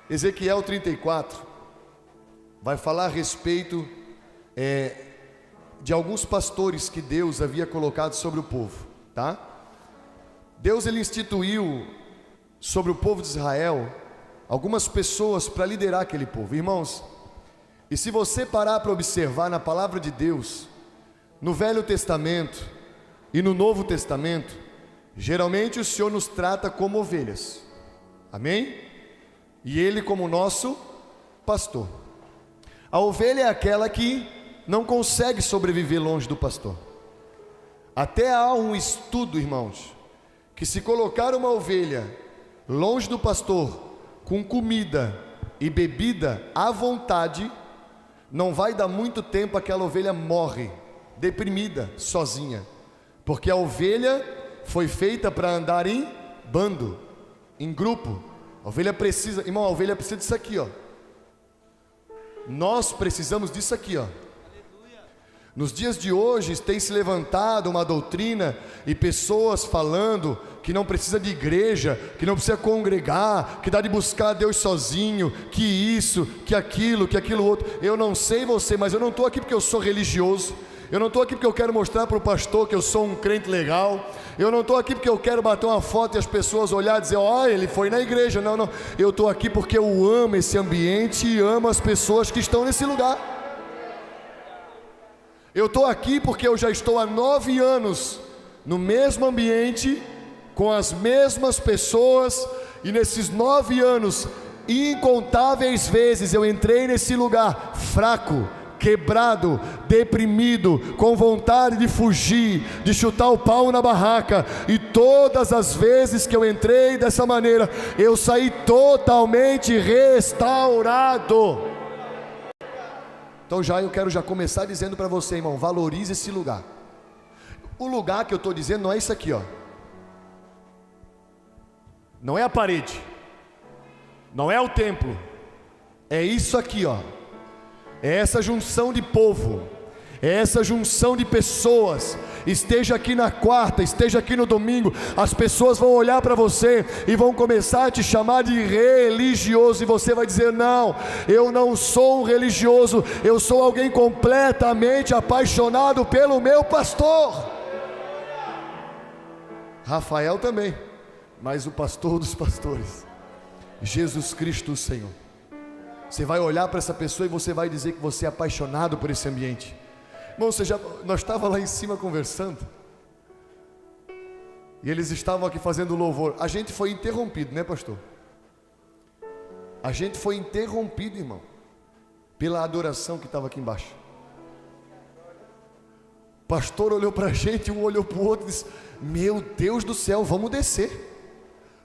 Ezequiel 34 vai falar a respeito de alguns pastores que Deus havia colocado sobre o povo, tá? Deus ele instituiu sobre o povo de Israel algumas pessoas para liderar aquele povo, irmãos. E se você parar para observar na palavra de Deus, no Velho Testamento e no Novo Testamento, geralmente o Senhor nos trata como ovelhas, amém? E Ele como nosso pastor. A ovelha é aquela que não consegue sobreviver longe do pastor. Até há um estudo, irmãos, que se colocar uma ovelha longe do pastor, com comida e bebida à vontade, não vai dar muito tempo, aquela ovelha morre, deprimida, sozinha, porque a ovelha foi feita para andar em bando, em grupo. A ovelha precisa, irmão, a ovelha precisa disso aqui, ó. Nós precisamos disso aqui, ó. Nos dias de hoje tem se levantado uma doutrina e pessoas falando que não precisa de igreja, que não precisa congregar, que dá de buscar a Deus sozinho, que isso, que aquilo outro. Eu não sei você, mas eu não estou aqui porque eu sou religioso. Eu não estou aqui porque eu quero mostrar para o pastor que eu sou um crente legal. Eu não estou aqui porque eu quero bater uma foto e as pessoas olhar e dizer, ó, ele foi na igreja. Não, não. Eu estou aqui porque eu amo esse ambiente e amo as pessoas que estão nesse lugar. Eu estou aqui porque eu já estou há 9 anos no mesmo ambiente, com as mesmas pessoas, e nesses 9 anos, incontáveis vezes eu entrei nesse lugar fraco, quebrado, deprimido, com vontade de fugir, de chutar o pau na barraca, e todas as vezes que eu entrei dessa maneira, eu saí totalmente restaurado. Então eu quero começar dizendo para você, irmão, valorize esse lugar. O lugar que eu estou dizendo não é isso aqui, ó. Não é a parede, não é o templo, é isso aqui, ó. É essa junção de povo, é essa junção de pessoas. Esteja aqui na quarta, esteja aqui no domingo, as pessoas vão olhar para você e vão começar a te chamar de religioso, e você vai dizer, não, eu não sou um religioso, eu sou alguém completamente apaixonado pelo meu pastor. Rafael também, mas o pastor dos pastores, Jesus Cristo o Senhor. Você vai olhar para essa pessoa e você vai dizer que você é apaixonado por esse ambiente. Irmão, nós estávamos lá em cima conversando, e eles estavam aqui fazendo louvor. A gente foi interrompido, né, pastor? A gente foi interrompido, irmão, pela adoração que estava aqui embaixo. O pastor olhou para a gente, um olhou para o outro e disse, meu Deus do céu, vamos descer,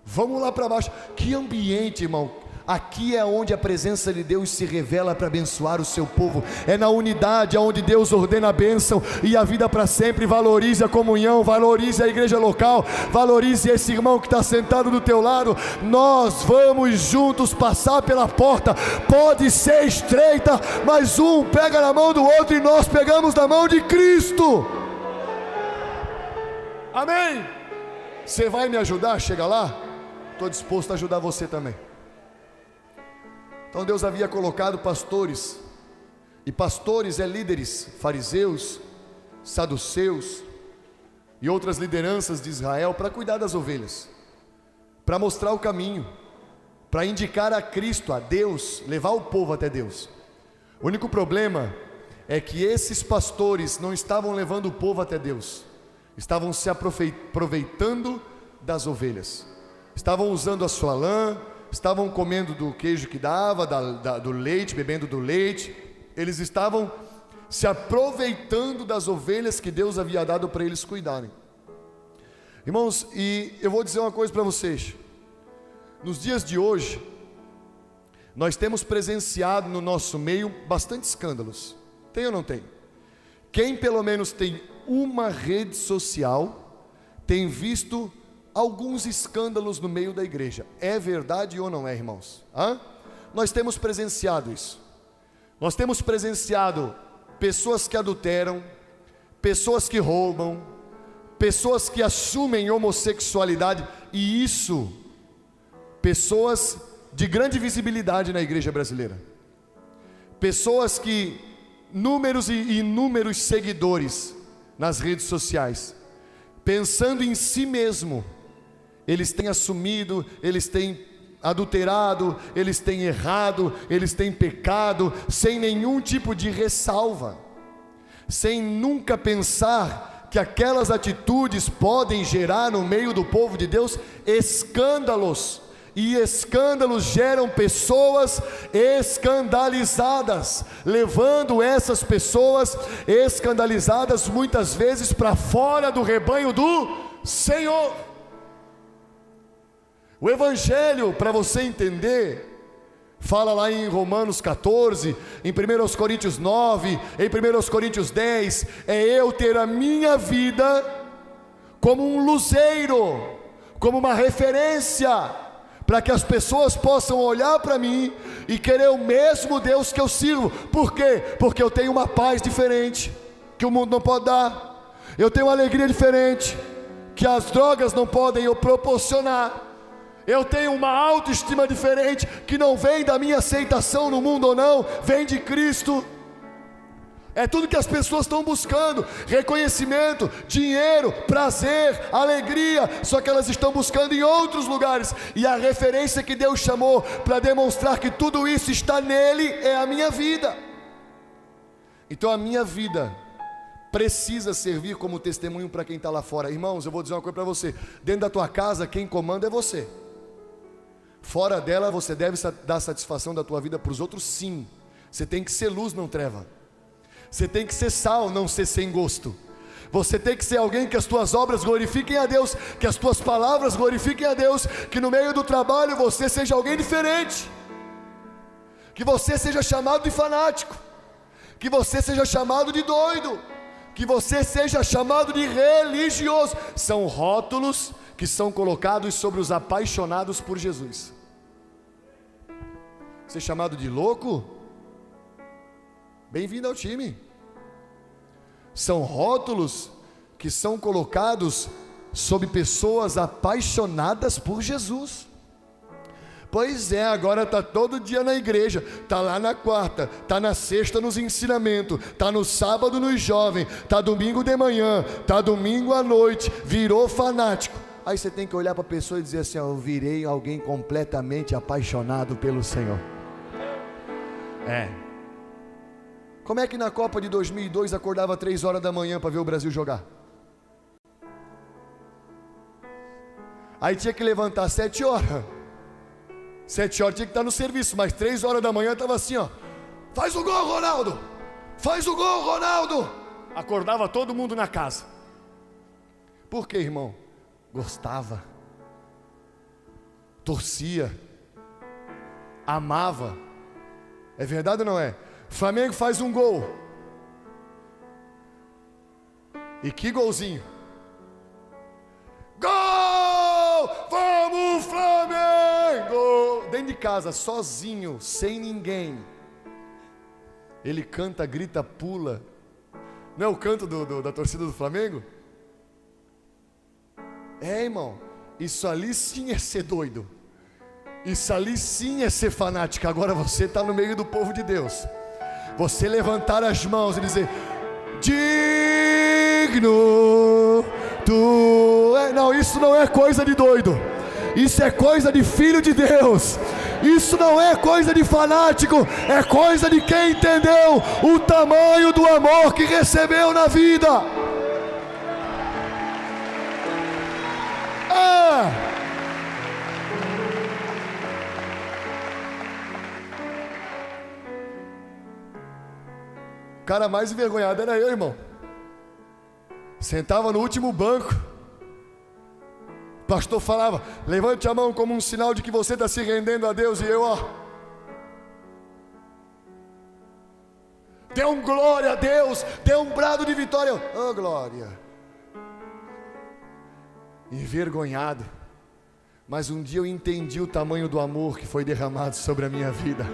vamos lá para baixo. Que ambiente, irmão. Aqui é onde a presença de Deus se revela para abençoar o seu povo. É na unidade onde Deus ordena a bênção e a vida para sempre. Valorize a comunhão, valorize a igreja local, valorize esse irmão que está sentado do teu lado. Nós vamos juntos passar pela porta. Pode ser estreita, mas um pega na mão do outro e nós pegamos na mão de Cristo. Amém? Você vai me ajudar a chegar lá? Estou disposto a ajudar você também. Então Deus havia colocado pastores, e pastores é líderes, fariseus, saduceus e outras lideranças de Israel, para cuidar das ovelhas, para mostrar o caminho, para indicar a Cristo, a Deus, levar o povo até Deus. O único problema é que esses pastores não estavam levando o povo até Deus, estavam se aproveitando das ovelhas, estavam usando a sua lã, estavam comendo do queijo que dava, do leite, bebendo do leite. Eles estavam se aproveitando das ovelhas que Deus havia dado para eles cuidarem. Irmãos, e eu vou dizer uma coisa para vocês. Nos dias de hoje, nós temos presenciado no nosso meio bastante escândalos. Tem ou não tem? Quem pelo menos tem uma rede social tem visto alguns escândalos no meio da igreja. É verdade ou não é, irmãos? Nós temos presenciado isso. Nós temos presenciado pessoas que adulteram, pessoas que roubam, pessoas que assumem homossexualidade, e isso, pessoas de grande visibilidade na igreja brasileira. Pessoas que, números e inúmeros seguidores nas redes sociais, pensando em si mesmo, eles têm assumido, eles têm adulterado, eles têm errado, eles têm pecado, sem nenhum tipo de ressalva, sem nunca pensar que aquelas atitudes podem gerar no meio do povo de Deus escândalos, e escândalos geram pessoas escandalizadas, levando essas pessoas escandalizadas muitas vezes para fora do rebanho do Senhor. O Evangelho, para você entender, fala lá em Romanos 14, em 1 Coríntios 9, em 1 Coríntios 10, é eu ter a minha vida como um luzeiro, como uma referência, para que as pessoas possam olhar para mim e querer o mesmo Deus que eu sirvo. Por quê? Porque eu tenho uma paz diferente, que o mundo não pode dar. Eu tenho uma alegria diferente, que as drogas não podem eu proporcionar. Eu tenho uma autoestima diferente, que não vem da minha aceitação no mundo ou não, vem de Cristo. É tudo que as pessoas estão buscando: reconhecimento, dinheiro, prazer, alegria. Só que elas estão buscando em outros lugares, e a referência que Deus chamou para demonstrar que tudo isso está nele é a minha vida. Então a minha vida precisa servir como testemunho para quem está lá fora. Irmãos, eu vou dizer uma coisa para você: dentro da tua casa quem comanda é você. Fora dela você deve dar satisfação da tua vida para os outros, sim. Você tem que ser luz, não treva. Você tem que ser sal, não ser sem gosto. Você tem que ser alguém que as tuas obras glorifiquem a Deus, que as tuas palavras glorifiquem a Deus, que no meio do trabalho você seja alguém diferente, que você seja chamado de fanático, que você seja chamado de doido, que você seja chamado de religioso. São rótulos que são colocados sobre os apaixonados por Jesus. Ser chamado de louco? Bem-vindo ao time. São rótulos que são colocados sobre pessoas apaixonadas por Jesus. Pois é, agora está todo dia na igreja, está lá na quarta, está na sexta nos ensinamentos, está no sábado nos jovens, está domingo de manhã, está domingo à noite, virou fanático. Aí você tem que olhar para a pessoa e dizer assim: eu virei alguém completamente apaixonado pelo Senhor. Como é que na Copa de 2002 acordava 3 horas da manhã para ver o Brasil jogar? Aí tinha que levantar 7 horas. 7 horas tinha que estar no serviço, mas 3 horas da manhã estava assim, ó: faz o gol, Ronaldo! Faz o gol, Ronaldo! Acordava todo mundo na casa. Por quê, irmão? Gostava, torcia, amava. É verdade ou não é? Flamengo faz um gol, e que golzinho! Gol! Vamos, Flamengo! Dentro de casa, sozinho, sem ninguém, ele canta, grita, pula. Não é o canto da torcida do Flamengo? É, irmão, isso ali sim é ser doido, isso ali sim é ser fanático. Agora você está no meio do povo de Deus, você levantar as mãos e dizer: digno tu é. Não, isso não é coisa de doido, isso é coisa de filho de Deus. Isso não é coisa de fanático, é coisa de quem entendeu o tamanho do amor que recebeu na vida. O cara mais envergonhado era eu, irmão. Sentava no último banco, o pastor falava: levante a mão como um sinal de que você está se rendendo a Deus. E eu, ó, dê um glória a Deus, dê um brado de vitória. Oh, glória. Envergonhado. Mas um dia eu entendi o tamanho do amor que foi derramado sobre a minha vida.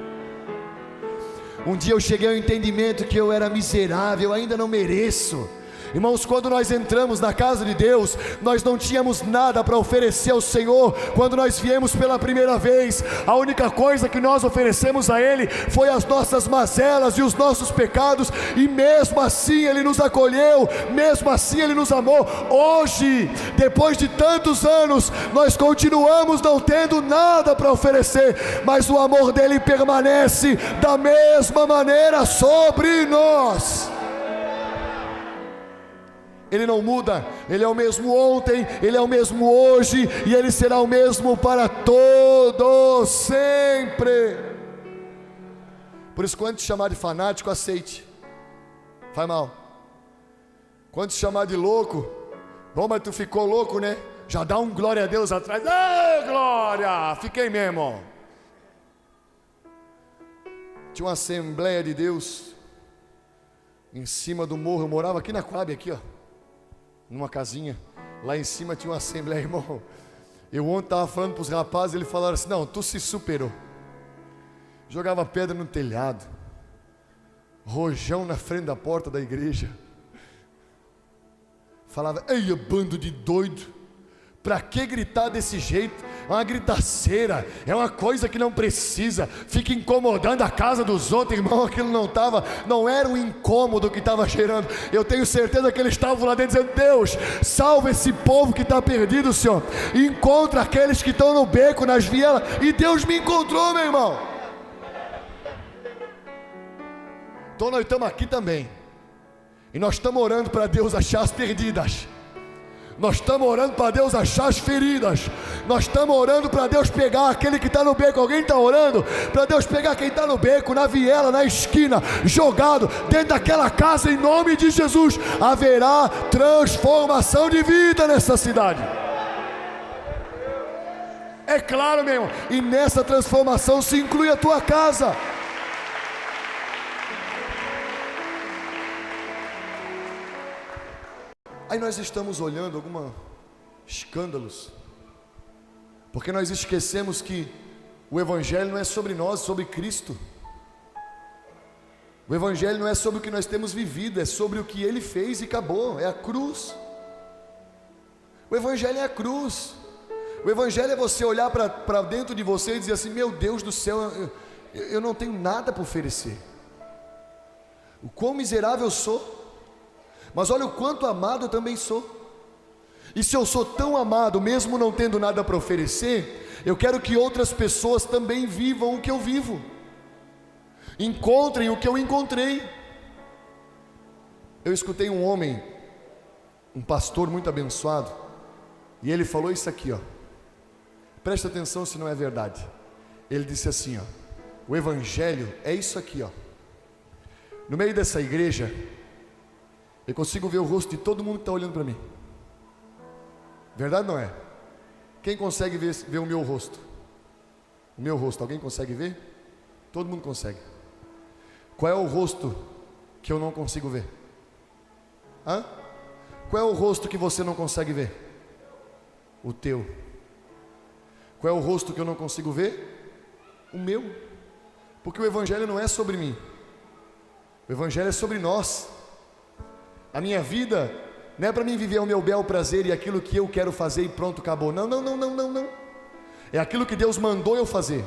Um dia eu cheguei ao entendimento que eu era miserável, eu ainda não mereço. Irmãos, quando nós entramos na casa de Deus, nós não tínhamos nada para oferecer ao Senhor. Quando nós viemos pela primeira vez, a única coisa que nós oferecemos a Ele foi as nossas mazelas e os nossos pecados, e mesmo assim Ele nos acolheu, mesmo assim Ele nos amou. Hoje, depois de tantos anos, nós continuamos não tendo nada para oferecer, mas o amor dEle permanece da mesma maneira sobre nós. Ele não muda, Ele é o mesmo ontem, Ele é o mesmo hoje, e Ele será o mesmo para todos, sempre. Por isso, quando te chamar de fanático, aceite, faz mal. Quando te chamar de louco, bom, mas tu ficou louco, né? Já dá um glória a Deus atrás. Ei, glória, fiquei mesmo. Tinha uma Assembleia de Deus em cima do morro. Eu morava aqui na Coab, aqui ó, numa casinha, lá em cima tinha uma assembleia, irmão. Eu ontem estava falando para os rapazes, eles falaram assim: não, tu se superou. Jogava pedra no telhado, rojão na frente da porta da igreja, falava: ei, bando de doido, para que gritar desse jeito? É uma gritaceira, é uma coisa que não precisa, fica incomodando a casa dos outros, irmão. Aquilo não era um incômodo que estava gerando. Eu tenho certeza que eles estavam lá dentro dizendo: Deus, salva esse povo que está perdido, Senhor, encontra aqueles que estão no beco, nas vielas. E Deus me encontrou, meu irmão. Então nós estamos aqui também, e nós estamos orando para Deus achar as perdidas. Nós estamos orando para Deus achar as feridas. Nós estamos orando para Deus pegar aquele que está no beco. Alguém está orando para Deus pegar quem está no beco, na viela, na esquina, jogado dentro daquela casa, em nome de Jesus. Haverá transformação de vida nessa cidade. É claro, meu irmão. E nessa transformação se inclui a tua casa. Aí nós estamos olhando alguns escândalos, porque nós esquecemos que o Evangelho não é sobre nós, é sobre Cristo. O Evangelho não é sobre o que nós temos vivido, é sobre o que Ele fez e acabou, é a cruz. O Evangelho é a cruz. O Evangelho é você olhar para dentro de você e dizer assim: meu Deus do céu, eu não tenho nada para oferecer. O quão miserável eu sou. Mas olha o quanto amado eu também sou. E se eu sou tão amado, mesmo não tendo nada para oferecer, eu quero que outras pessoas também vivam o que eu vivo, encontrem o que eu encontrei. Eu escutei um homem, um pastor muito abençoado, e ele falou isso aqui, ó. Presta atenção se não é verdade. Ele disse assim, ó: o Evangelho é isso aqui, ó. No meio dessa igreja, eu consigo ver o rosto de todo mundo que está olhando para mim. Verdade ou não é? Quem consegue ver o meu rosto? O meu rosto, alguém consegue ver? Todo mundo consegue. Qual é o rosto que eu não consigo ver? Hã? Qual é o rosto que você não consegue ver? O teu. Qual é o rosto que eu não consigo ver? O meu. Porque o Evangelho não é sobre mim. O Evangelho é sobre nós. A minha vida não é para mim viver o meu bel prazer e aquilo que eu quero fazer e pronto, acabou. Não. É aquilo que Deus mandou eu fazer.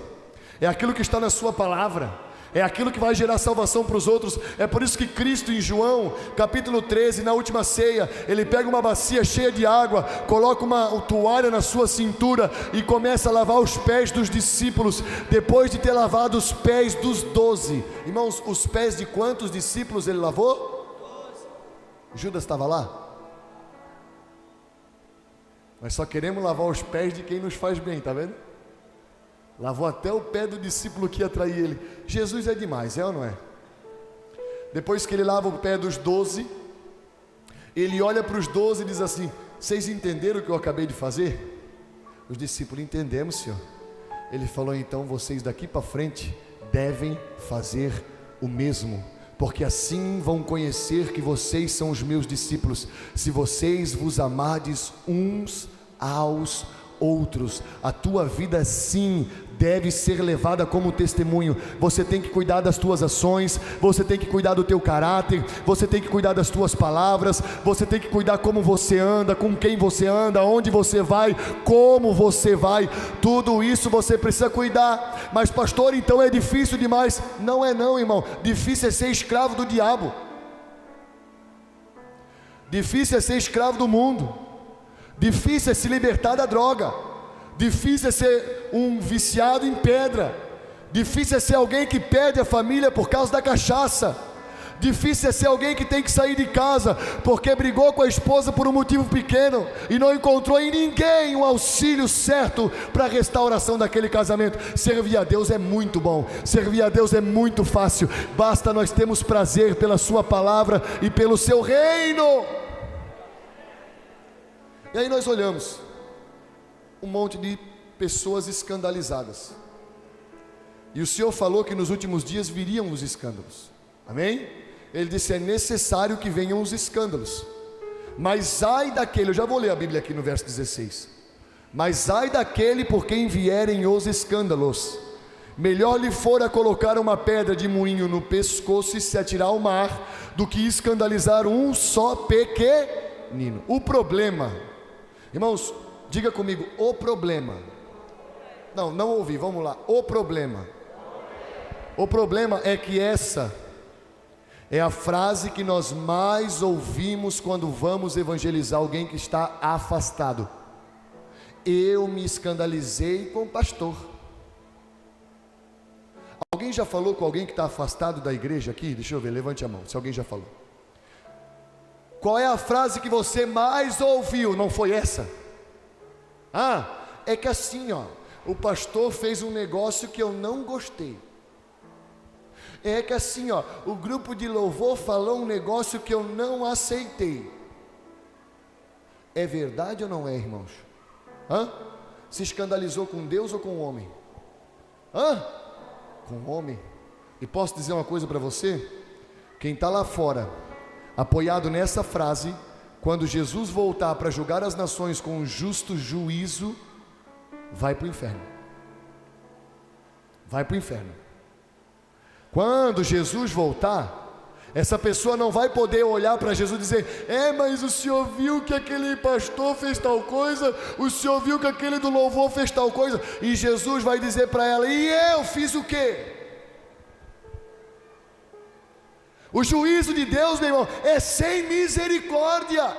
É aquilo que está na sua palavra. É aquilo que vai gerar salvação para os outros. É por isso que Cristo, em João capítulo 13, na última ceia, Ele pega uma bacia cheia de água, coloca uma toalha na sua cintura e começa a lavar os pés dos discípulos, depois de ter lavado os pés dos 12. Irmãos, os pés de quantos discípulos Ele lavou? Judas estava lá? Nós só queremos lavar os pés de quem nos faz bem, tá vendo? Lavou até o pé do discípulo que ia trair ele. Jesus é demais, é ou não é? Depois que ele lava o pé dos 12, ele olha para os 12 e diz assim: vocês entenderam o que eu acabei de fazer? Os discípulos: entendemos, Senhor. Ele falou: então vocês daqui para frente devem fazer o mesmo, porque assim vão conhecer que vocês são os meus discípulos, se vocês vos amardes uns aos outros. A tua vida sim deve ser levada como testemunho. Você tem que cuidar das tuas ações, você tem que cuidar do teu caráter, você tem que cuidar das tuas palavras, você tem que cuidar como você anda, com quem você anda, onde você vai, como você vai. Tudo isso você precisa cuidar. Mas pastor, então é difícil demais. Não é não, irmão. Difícil é ser escravo do diabo. Difícil é ser escravo do mundo. Difícil é se libertar da droga. Difícil é ser um viciado em pedra. Difícil é ser alguém que perde a família por causa da cachaça. Difícil é ser alguém que tem que sair de casa porque brigou com a esposa por um motivo pequeno e não encontrou em ninguém um auxílio certo para a restauração daquele casamento. Servir a Deus é muito bom, servir a Deus é muito fácil, basta nós termos prazer pela sua palavra e pelo seu reino. E aí nós olhamos um monte de pessoas escandalizadas, e o Senhor falou que nos últimos dias viriam os escândalos, amém? Ele disse: é necessário que venham os escândalos, mas ai daquele, eu já vou ler a Bíblia aqui no verso 16, mas ai daquele por quem vierem os escândalos, melhor lhe fora colocar uma pedra de moinho no pescoço e se atirar ao mar, do que escandalizar um só pequenino. O problema, irmãos, diga comigo, o problema. Não ouvi, vamos lá. O problema é que essa é a frase que nós mais ouvimos quando vamos evangelizar alguém que está afastado. Eu me escandalizei com o pastor. Alguém já falou com alguém que está afastado da igreja aqui? Deixa eu ver, levante a mão, se alguém já falou. Qual é a frase que você mais ouviu? Não foi essa? É que assim, o pastor fez um negócio que eu não gostei. É que assim, o grupo de louvor falou um negócio que eu não aceitei. É verdade ou não é, irmãos? Se escandalizou com Deus ou com o homem? Com o homem. E posso dizer uma coisa para você? Quem está lá fora, apoiado nessa frase, quando Jesus voltar para julgar as nações com um justo juízo, vai para o inferno. Vai para o inferno. Quando Jesus voltar, essa pessoa não vai poder olhar para Jesus e dizer: mas o senhor viu que aquele pastor fez tal coisa, o senhor viu que aquele do louvor fez tal coisa, e Jesus vai dizer para ela: e eu fiz o quê? O juízo de Deus, meu irmão, é sem misericórdia.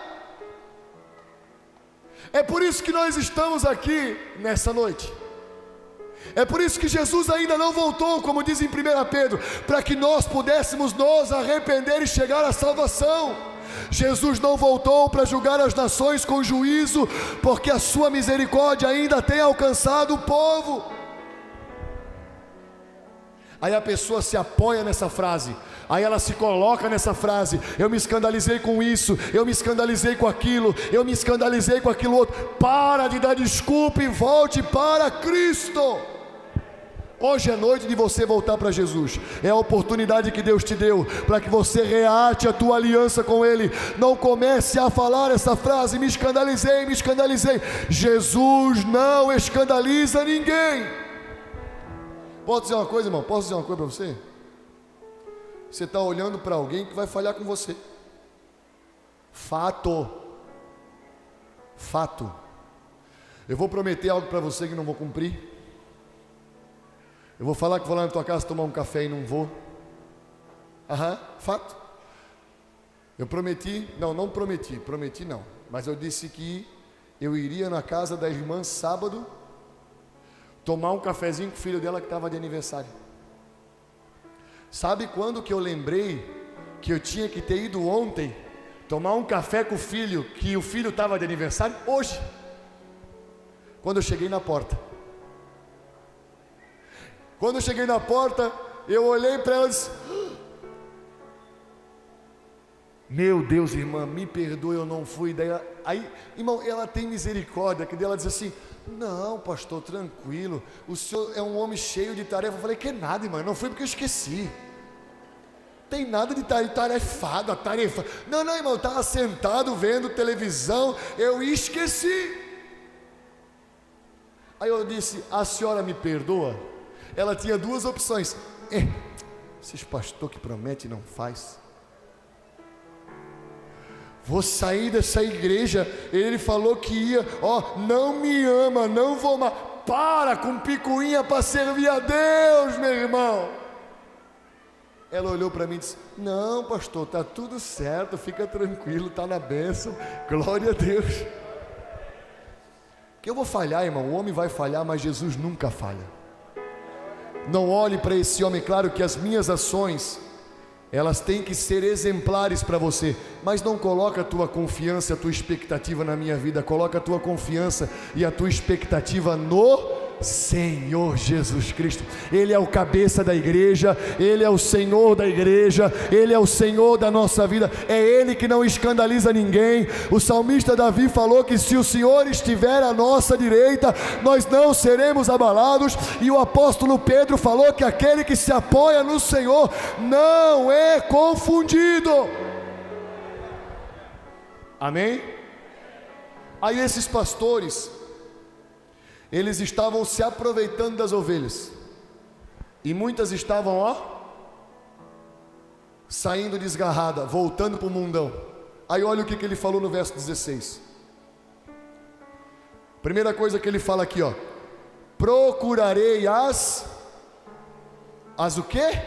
É por isso que nós estamos aqui nessa noite. É por isso que Jesus ainda não voltou, como diz em 1 Pedro, para que nós pudéssemos nos arrepender e chegar à salvação. Jesus não voltou para julgar as nações com juízo, porque a sua misericórdia ainda tem alcançado o povo. Aí a pessoa se apoia nessa frase, aí ela se coloca nessa frase: eu me escandalizei com isso, eu me escandalizei com aquilo, eu me escandalizei com aquilo outro. Para de dar desculpa e volte para Cristo. Hoje é noite de você voltar para Jesus. É a oportunidade que Deus te deu para que você reate a tua aliança com Ele. Não comece a falar essa frase: me escandalizei, me escandalizei. Jesus não escandaliza ninguém. Posso dizer uma coisa, irmão? Posso dizer uma coisa para você? Você está olhando para alguém que vai falhar com você. Fato. Eu vou prometer algo para você que não vou cumprir. Eu vou falar que vou lá na tua casa tomar um café e não vou. Fato. Eu prometi, não prometi não. Mas eu disse que eu iria na casa da irmã sábado tomar um cafezinho com o filho dela que estava de aniversário. Sabe quando que eu lembrei que eu tinha que ter ido ontem tomar um café com o filho, que o filho estava de aniversário? Hoje, quando eu cheguei na porta. Quando eu cheguei na porta, eu olhei para ela e disse: meu Deus, irmã, me perdoe, eu não fui. Daí, aí, irmão, ela tem misericórdia, que ela diz assim: não, pastor, tranquilo, o senhor é um homem cheio de tarefa. Eu falei: que nada, irmão, não fui porque eu esqueci. Tem nada de tarefado, a tarefa. Não, irmão, eu estava sentado vendo televisão, eu esqueci. Aí eu disse: a senhora me perdoa? Ela tinha duas opções: esses pastor que promete e não faz. Vou sair dessa igreja, ele falou que ia, não me ama, não vou mais. Para com picuinha para servir a Deus, meu irmão. Ela olhou para mim e disse: não, pastor, está tudo certo, fica tranquilo, está na bênção, glória a Deus. Que eu vou falhar, irmão, o homem vai falhar, mas Jesus nunca falha. Não olhe para esse homem, claro que as minhas ações, elas têm que ser exemplares para você, mas não coloca a tua confiança, a tua expectativa na minha vida, coloca a tua confiança e a tua expectativa no Senhor Jesus Cristo. Ele é o cabeça da igreja, Ele é o Senhor da igreja, Ele é o Senhor da nossa vida, é Ele que não escandaliza ninguém. O salmista Davi falou que se o Senhor estiver à nossa direita, nós não seremos abalados, e o apóstolo Pedro falou que aquele que se apoia no Senhor não é confundido. Amém? Aí esses pastores, eles estavam se aproveitando das ovelhas, e muitas estavam saindo desgarrada, voltando para o mundão. Aí olha o que ele falou no verso 16. Primeira coisa que ele fala aqui, procurarei as o quê?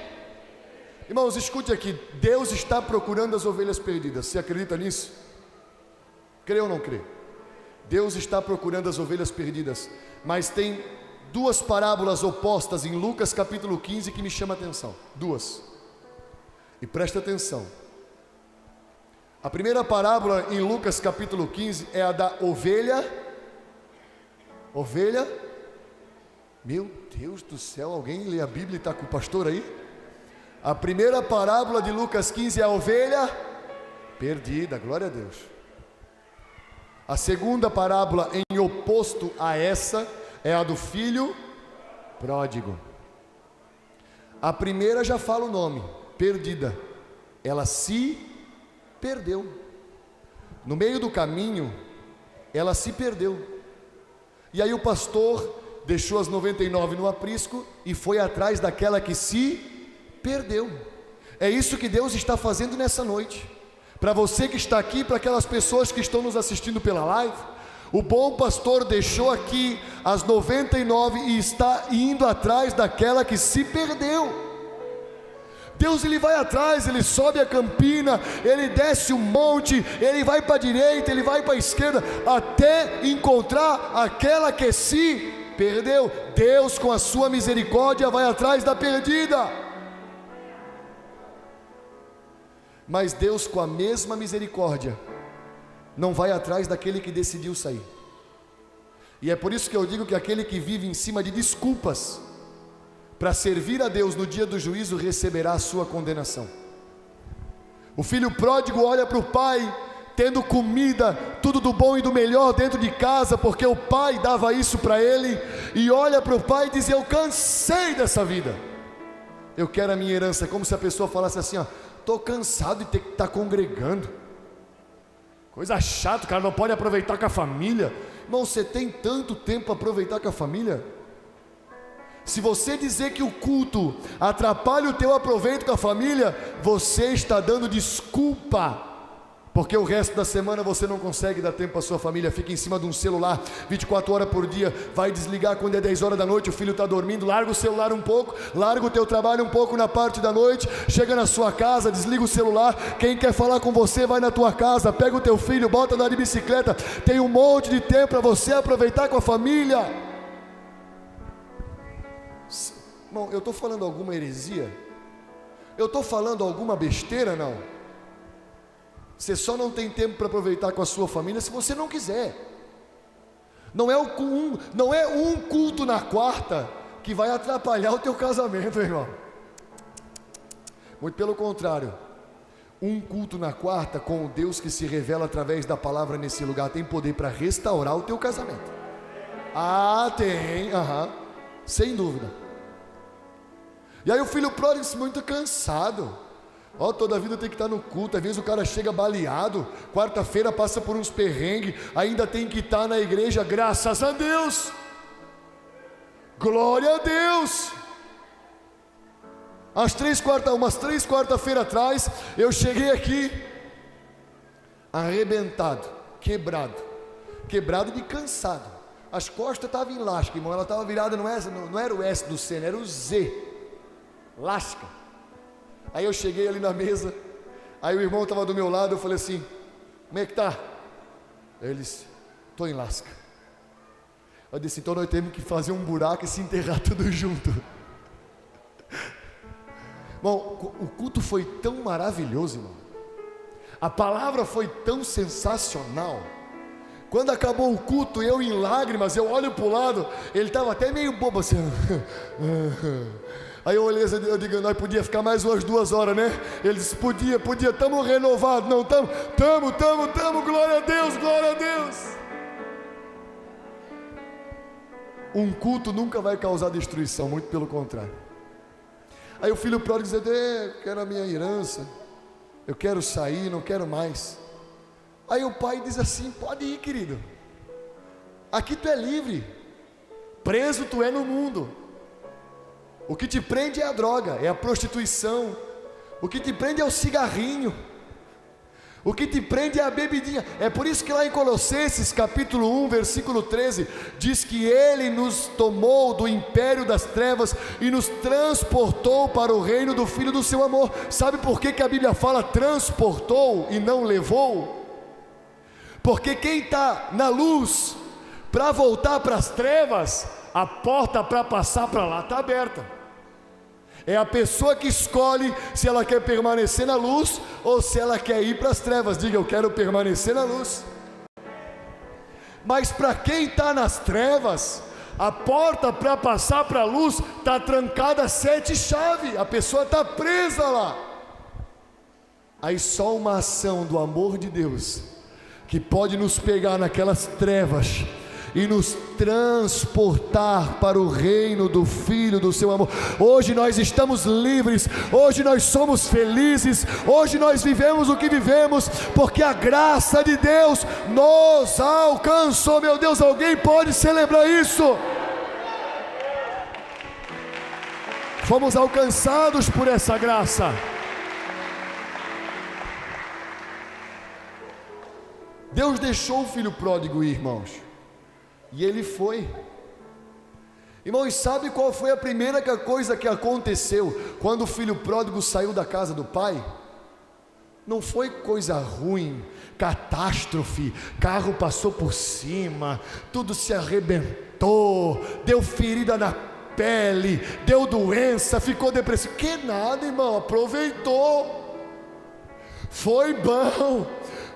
Irmãos, escute aqui, Deus está procurando as ovelhas perdidas. Você acredita nisso? Crê ou não crê? Deus está procurando as ovelhas perdidas, mas tem duas parábolas opostas em Lucas capítulo 15 que me chamam a atenção, duas, e presta atenção. A primeira parábola em Lucas capítulo 15 é a da ovelha, meu Deus do céu, alguém lê a Bíblia e está com o pastor aí? A primeira parábola de Lucas 15 é a ovelha perdida, glória a Deus. A segunda parábola, em oposto a essa, é a do filho pródigo. A primeira já fala o nome, perdida. Ela se perdeu. No meio do caminho, ela se perdeu. E aí o pastor deixou as 99 no aprisco e foi atrás daquela que se perdeu. É isso que Deus está fazendo nessa noite. Para você que está aqui, para aquelas pessoas que estão nos assistindo pela live, o bom pastor deixou aqui as 99 e está indo atrás daquela que se perdeu. Deus, ele vai atrás, ele sobe a campina, ele desce o monte, ele vai para a direita, ele vai para a esquerda, até encontrar aquela que se perdeu. Deus, com a sua misericórdia, vai atrás da perdida. Mas Deus, com a mesma misericórdia, não vai atrás daquele que decidiu sair. E é por isso que eu digo que aquele que vive em cima de desculpas para servir a Deus no dia do juízo receberá a sua condenação. O filho pródigo olha para o pai, tendo comida, tudo do bom e do melhor dentro de casa, porque o pai dava isso para ele, e olha para o pai e diz: eu cansei dessa vida, eu quero a minha herança. Como se a pessoa falasse assim: estou cansado de ter que estar congregando, coisa chata, o cara não pode aproveitar com a família. Irmão, você tem tanto tempo para aproveitar com a família? Se você dizer que o culto atrapalha o teu aproveito com a família, você está dando desculpa, porque o resto da semana você não consegue dar tempo para a sua família. Fica em cima de um celular 24 horas por dia, vai desligar quando é 10 horas da noite, o filho está dormindo, larga o celular um pouco, larga o teu trabalho um pouco na parte da noite, chega na sua casa, desliga o celular, quem quer falar com você vai na tua casa, pega o teu filho, bota andar de bicicleta, tem um monte de tempo para você aproveitar com a família. Irmão, eu estou falando alguma heresia? Eu estou falando alguma besteira? Não. Você só não tem tempo para aproveitar com a sua família se você não quiser. Não é um culto na quarta que vai atrapalhar o teu casamento, irmão. Muito pelo contrário. Um culto na quarta com o Deus que se revela através da palavra nesse lugar tem poder para restaurar o teu casamento. Tem, sem dúvida. E aí o filho pródigo se muito cansado. Toda a vida tem que estar no culto. Às vezes o cara chega baleado, quarta-feira passa por uns perrengues, ainda tem que estar na igreja, graças a Deus. Glória a Deus! Umas 3 quarta-feira atrás, eu cheguei aqui, arrebentado, quebrado de cansado. As costas estavam em lasca, irmão, ela estava virada, não era o S do C, era o Z, lasca. Aí eu cheguei ali na mesa, aí o irmão estava do meu lado, eu falei assim: como é que tá? Aí ele disse: estou em lasca. Eu disse: então nós temos que fazer um buraco e se enterrar tudo junto. Bom, o culto foi tão maravilhoso, irmão. A palavra foi tão sensacional. Quando acabou o culto, eu em lágrimas, eu olho para o lado, ele estava até meio bobo assim. Aí eu olhei, eu digo: nós podíamos ficar mais umas 2 horas, né? Ele disse: podia, estamos renovados. Não, estamos, glória a Deus, glória a Deus. Um culto nunca vai causar destruição, muito pelo contrário. Aí o filho pródigo dizia: quero a minha herança, eu quero sair, não quero mais. Aí o pai diz assim: pode ir, querido, aqui tu é livre, preso tu é no mundo. O que te prende é a droga, é a prostituição. O que te prende é o cigarrinho. O que te prende é a bebidinha. É por isso que lá em Colossenses capítulo 1, versículo 13, diz que Ele nos tomou do império das trevas e nos transportou para o reino do Filho do seu amor. Sabe por que a Bíblia fala transportou e não levou? Porque quem está na luz, para voltar para as trevas, a porta para passar para lá está aberta. É a pessoa que escolhe se ela quer permanecer na luz ou se ela quer ir para as trevas. Diga: eu quero permanecer na luz. Mas para quem está nas trevas, a porta para passar para a luz está trancada 7 chaves. A pessoa está presa lá. Aí só uma ação do amor de Deus que pode nos pegar naquelas trevas e nos transportar para o reino do Filho do seu amor. Hoje nós estamos livres, hoje nós somos felizes, hoje nós vivemos o que vivemos, porque a graça de Deus nos alcançou. Meu Deus, alguém pode celebrar isso? Fomos alcançados por essa graça. Deus deixou o filho pródigo ir, irmãos, e ele foi. Irmãos, sabe qual foi a primeira coisa que aconteceu quando o filho pródigo saiu da casa do pai? Não foi coisa ruim, catástrofe, carro passou por cima, tudo se arrebentou, deu ferida na pele, deu doença, ficou depressivo. Que nada, irmão, aproveitou, foi bom.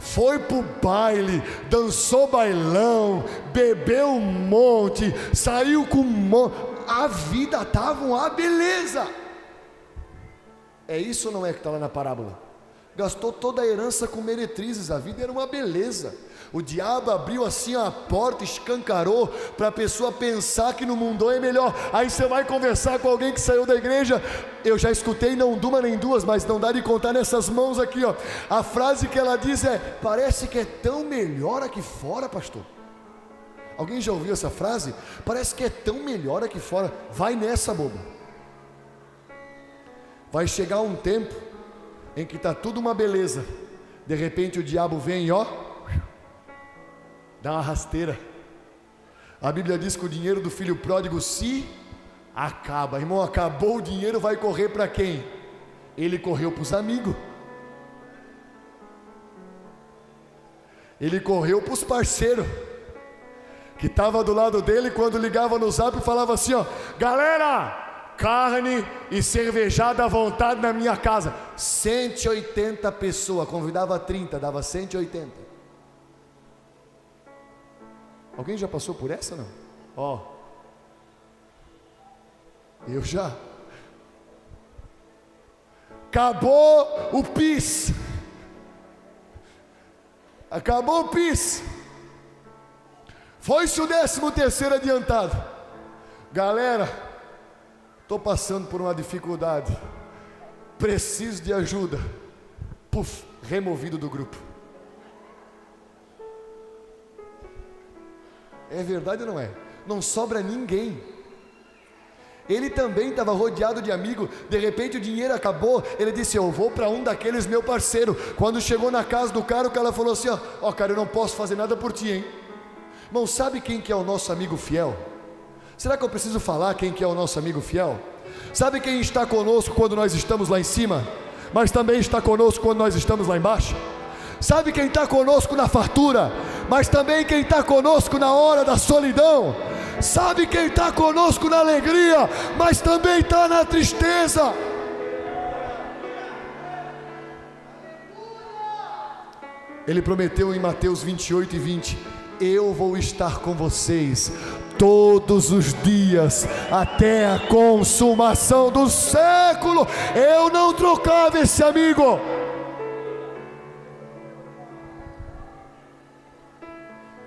Foi pro baile, dançou bailão, bebeu um monte, saiu com um monte. A vida estava uma beleza. É isso ou não é que está lá na parábola? Gastou toda a herança com meretrizes, a vida era uma beleza. O diabo abriu assim a porta, escancarou para a pessoa pensar que no mundo é melhor. Aí você vai conversar com alguém que saiu da igreja. Eu já escutei não de uma nem duas, mas não dá de contar nessas mãos aqui, ó. A frase que ela diz é: parece que é tão melhor aqui fora, pastor. Alguém já ouviu essa frase? Parece que é tão melhor aqui fora. Vai nessa, bobo. Vai chegar um tempo em que está tudo uma beleza. De repente o diabo vem, ó, dá uma rasteira. A Bíblia diz que o dinheiro do filho pródigo se acaba. Irmão, acabou o dinheiro, vai correr para quem? Ele correu para os amigos. Ele correu para os parceiros que estavam do lado dele. Quando ligava no zap e falava assim, ó: galera, carne e cervejada à vontade na minha casa. 180 pessoas, convidava 30, dava 180. Alguém já passou por essa, não? Ó, eu já. Acabou o PIS. Acabou o PIS. Foi-se o 13º adiantado. Galera, estou passando por uma dificuldade, preciso de ajuda. Puf, removido do grupo. É verdade ou não é? Não sobra ninguém. Ele também estava rodeado de amigos. De repente o dinheiro acabou. Ele disse: eu vou para um daqueles meu parceiro. Quando chegou na casa do cara, o cara falou assim: ó, cara, eu não posso fazer nada por ti, hein? Irmão, sabe quem que é o nosso amigo fiel? Será que eu preciso falar quem que é o nosso amigo fiel? Sabe quem está conosco quando nós estamos lá em cima, mas também está conosco quando nós estamos lá embaixo? Sabe quem está conosco na fartura, mas também quem está conosco na hora da solidão? Sabe quem está conosco na alegria, mas também está na tristeza? Ele prometeu em Mateus 28:20: eu vou estar com vocês todos os dias, até a consumação do século. Eu não trocava esse amigo.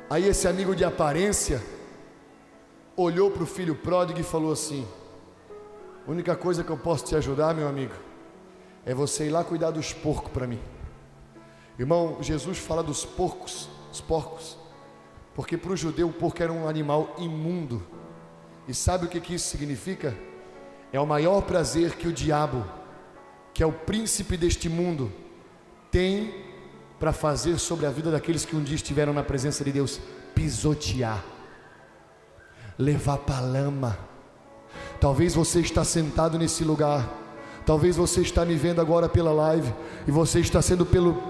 Aí esse amigo de aparência olhou para o filho pródigo e falou assim: a única coisa que eu posso te ajudar, meu amigo, é você ir lá cuidar dos porcos para mim. Irmão, Jesus fala dos porcos, os porcos, porque para o judeu o porco era um animal imundo. E sabe o que isso significa? É o maior prazer que o diabo, que é o príncipe deste mundo, tem para fazer sobre a vida daqueles que um dia estiveram na presença de Deus: pisotear, levar para a lama. Talvez você está sentado nesse lugar, talvez você está me vendo agora pela live, e você está sendo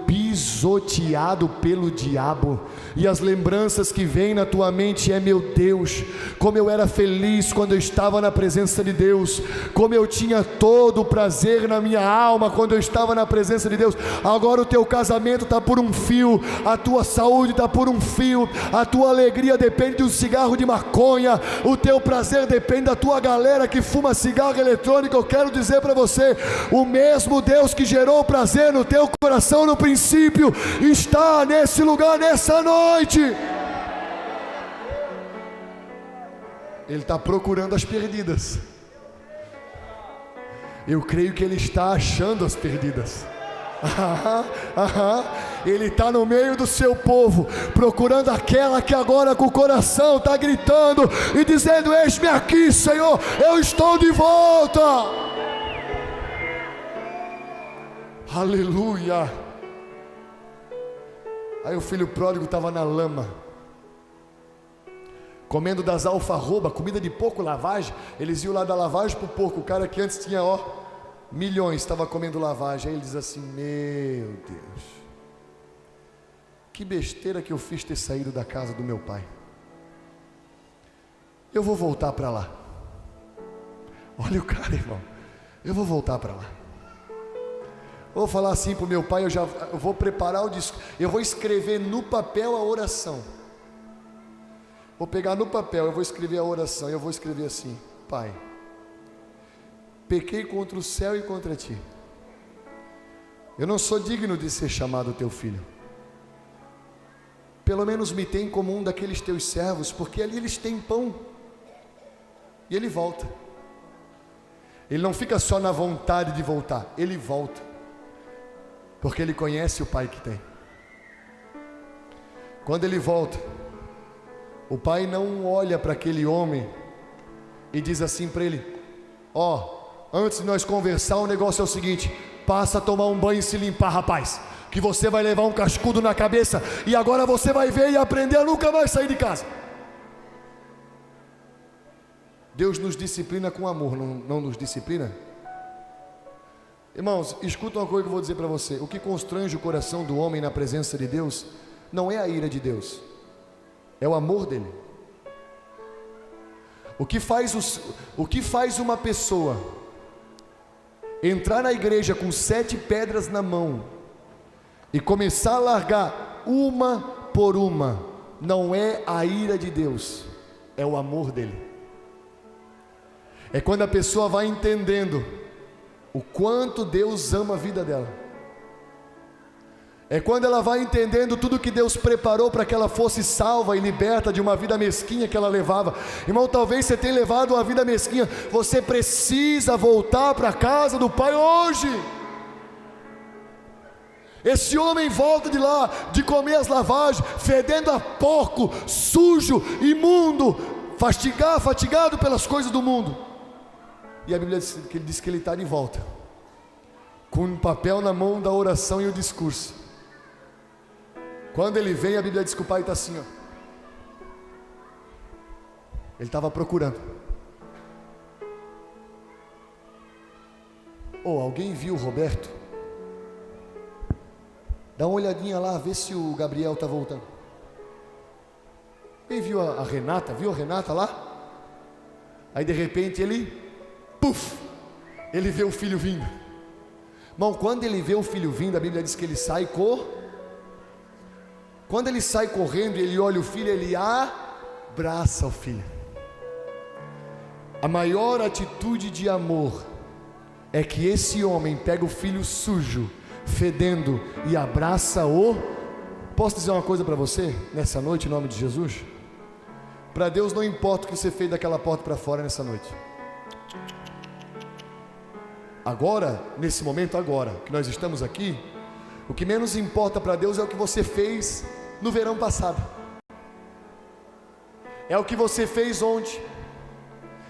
pisoteado pelo diabo, e as lembranças que vêm na tua mente é: meu Deus, como eu era feliz quando eu estava na presença de Deus, como eu tinha todo o prazer na minha alma quando eu estava na presença de Deus. Agora o teu casamento está por um fio, a tua saúde está por um fio, a tua alegria depende de um cigarro de maconha, o teu prazer depende da tua galera que fuma cigarro eletrônico. Eu quero dizer para você: o mesmo Deus que gerou prazer no teu coração no princípio está nesse lugar nessa noite. Ele está procurando as perdidas. Eu creio que Ele está achando as perdidas. Ele está no meio do seu povo, procurando aquela que agora com o coração está gritando e dizendo: eis-me aqui, Senhor, eu estou de volta. Aleluia. Aí o filho pródigo estava na lama, comendo das alfarrobas, comida de porco, lavagem. Eles iam lá da lavagem para o porco. O cara que antes tinha milhões estava comendo lavagem. Aí ele diz assim: meu Deus, que besteira que eu fiz ter saído da casa do meu pai. Eu vou voltar para lá. Olha o cara, irmão. Eu vou voltar para lá. Vou falar assim para o meu pai: eu vou preparar o discurso, eu vou escrever no papel a oração. Vou pegar no papel, eu vou escrever a oração. Eu vou escrever assim: Pai, pequei contra o céu e contra ti. Eu não sou digno de ser chamado teu filho. Pelo menos me tem como um daqueles teus servos, porque ali eles têm pão. E ele volta. Ele não fica só na vontade de voltar, ele volta, porque ele conhece o pai que tem. Quando ele volta, o pai não olha para aquele homem e diz assim para ele: antes de nós conversar, o negócio é o seguinte: passa a tomar um banho e se limpar, rapaz, que você vai levar um cascudo na cabeça, e agora você vai ver e aprender a nunca mais sair de casa. Deus nos disciplina com amor, não nos disciplina? Irmãos, escuta uma coisa que eu vou dizer para você: o que constrange o coração do homem na presença de Deus não é a ira de Deus, é o amor dele. O que faz uma pessoa entrar na igreja com 7 pedras na mão e começar a largar uma por uma, não é a ira de Deus, é o amor dele. É quando a pessoa vai entendendo o quanto Deus ama a vida dela. É quando ela vai entendendo tudo que Deus preparou para que ela fosse salva e liberta de uma vida mesquinha que ela levava. Irmão, talvez você tenha levado uma vida mesquinha. Você precisa voltar para a casa do Pai hoje. Esse homem volta de lá, de comer as lavagens, fedendo a porco, sujo, imundo, fatigado pelas coisas do mundo. E a Bíblia diz que ele está de volta, com um papel na mão da oração e o discurso. Quando ele vem, a Bíblia diz que o pai está assim, ó. Ele estava procurando. Alguém viu o Roberto? Dá uma olhadinha lá, vê se o Gabriel está voltando. Quem viu a Renata? Viu a Renata lá? Aí de repente ele vê o filho vindo. Irmão, quando ele vê o filho vindo, a Bíblia diz que ele sai Quando ele sai correndo, ele olha o filho, ele abraça o filho. A maior atitude de amor é que esse homem pega o filho sujo, fedendo, e abraça o... Posso dizer uma coisa para você, nessa noite, em nome de Jesus? Para Deus não importa o que você fez daquela porta para fora nessa noite. Agora, nesse momento agora, que nós estamos aqui, o que menos importa para Deus é o que você fez no verão passado. É o que você fez ontem.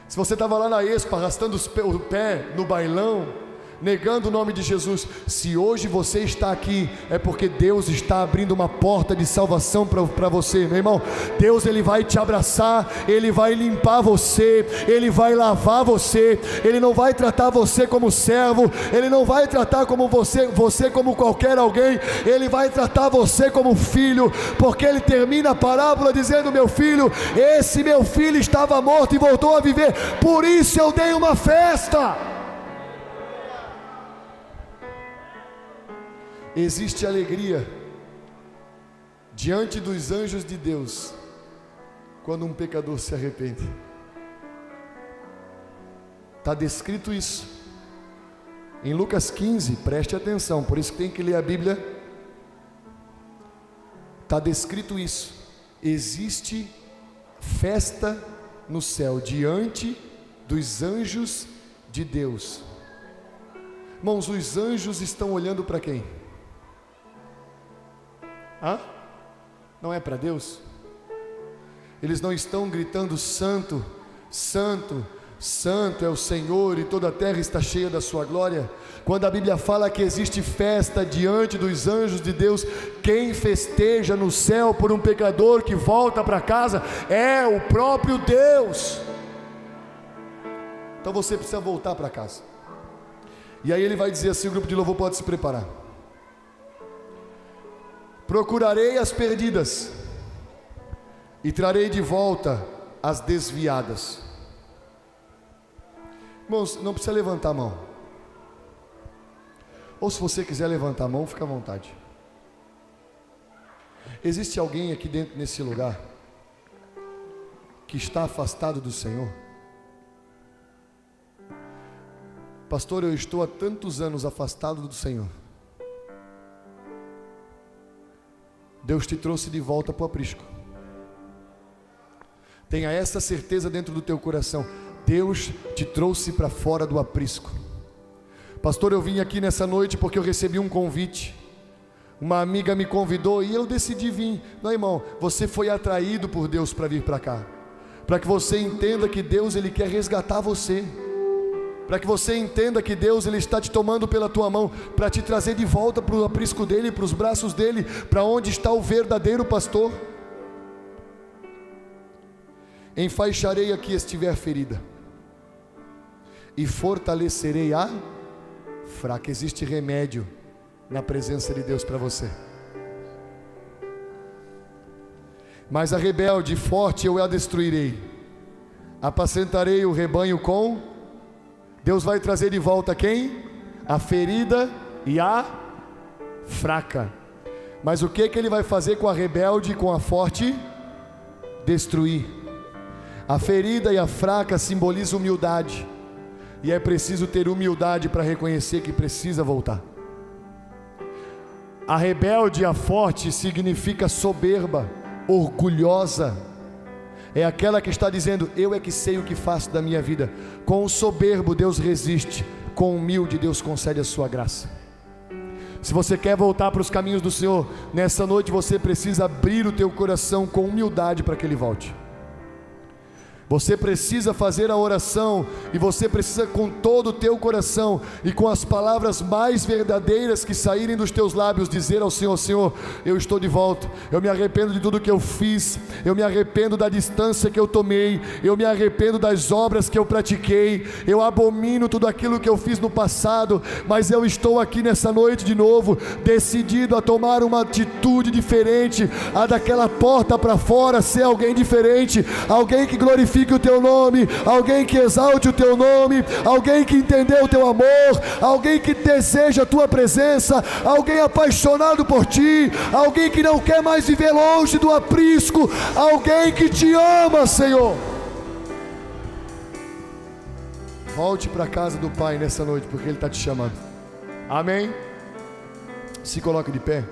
Se você estava lá na Expo, arrastando o pé no bailão, negando o nome de Jesus, se hoje você está aqui, é porque Deus está abrindo uma porta de salvação para você, meu irmão. Deus, Ele vai te abraçar, Ele vai limpar você, Ele vai lavar você, Ele não vai tratar você como servo, Ele não vai tratar como você como qualquer alguém, Ele vai tratar você como filho, porque Ele termina a parábola dizendo: meu filho, esse meu filho estava morto e voltou a viver, por isso eu dei uma festa. Existe alegria diante dos anjos de Deus quando um pecador se arrepende. Está descrito isso em Lucas 15, preste atenção, por isso que tem que ler a Bíblia. Está descrito isso. Existe festa no céu diante dos anjos de Deus. Irmãos, os anjos estão olhando para quem? Não é para Deus? Eles não estão gritando: santo, santo, santo é o Senhor e toda a terra está cheia da sua glória? Quando a Bíblia fala que existe festa diante dos anjos de Deus, quem festeja no céu por um pecador que volta para casa é o próprio Deus. Então você precisa voltar para casa. E aí ele vai dizer assim, o grupo de louvor pode se preparar: procurarei as perdidas e trarei de volta as desviadas. Irmãos, não precisa levantar a mão, ou se você quiser levantar a mão, fica à vontade. Existe alguém aqui dentro nesse lugar que está afastado do Senhor? Pastor, eu estou há tantos anos afastado do Senhor. Deus te trouxe de volta para o aprisco. Tenha essa certeza dentro do teu coração: Deus te trouxe para fora do aprisco. Pastor, eu vim aqui nessa noite porque eu recebi um convite. Uma amiga me convidou e eu decidi vir. Não, irmão, você foi atraído por Deus para vir para cá, para que você entenda que Deus, Ele quer resgatar você, para que você entenda que Deus, Ele está te tomando pela tua mão, para te trazer de volta para o aprisco dEle, para os braços dEle, para onde está o verdadeiro pastor. Enfaixarei a que estiver ferida, e fortalecerei a fraca. Existe remédio na presença de Deus para você. Mas a rebelde forte eu a destruirei, apacentarei o rebanho com... Deus vai trazer de volta quem? A ferida e a fraca. Mas o que Ele vai fazer com a rebelde e com a forte? Destruir. A ferida e a fraca simbolizam humildade, e é preciso ter humildade para reconhecer que precisa voltar. A rebelde e a forte significa soberba, orgulhosa. É aquela que está dizendo: eu é que sei o que faço da minha vida. Com o soberbo Deus resiste, com o humilde Deus concede a sua graça. Se você quer voltar para os caminhos do Senhor, nessa noite você precisa abrir o teu coração com humildade para que Ele volte. Você precisa fazer a oração, e você precisa com todo o teu coração e com as palavras mais verdadeiras que saírem dos teus lábios dizer ao Senhor: Senhor, eu estou de volta, eu me arrependo de tudo que eu fiz, eu me arrependo da distância que eu tomei, eu me arrependo das obras que eu pratiquei, eu abomino tudo aquilo que eu fiz no passado, mas eu estou aqui nessa noite de novo, decidido a tomar uma atitude diferente, a daquela porta para fora ser alguém diferente, alguém que glorifique o teu nome, alguém que exalte o teu nome, alguém que entendeu o teu amor, alguém que deseja a tua presença, alguém apaixonado por ti, alguém que não quer mais viver longe do aprisco, alguém que te ama, Senhor. Volte para a casa do Pai nessa noite, porque Ele está te chamando. Amém? Se coloque de pé.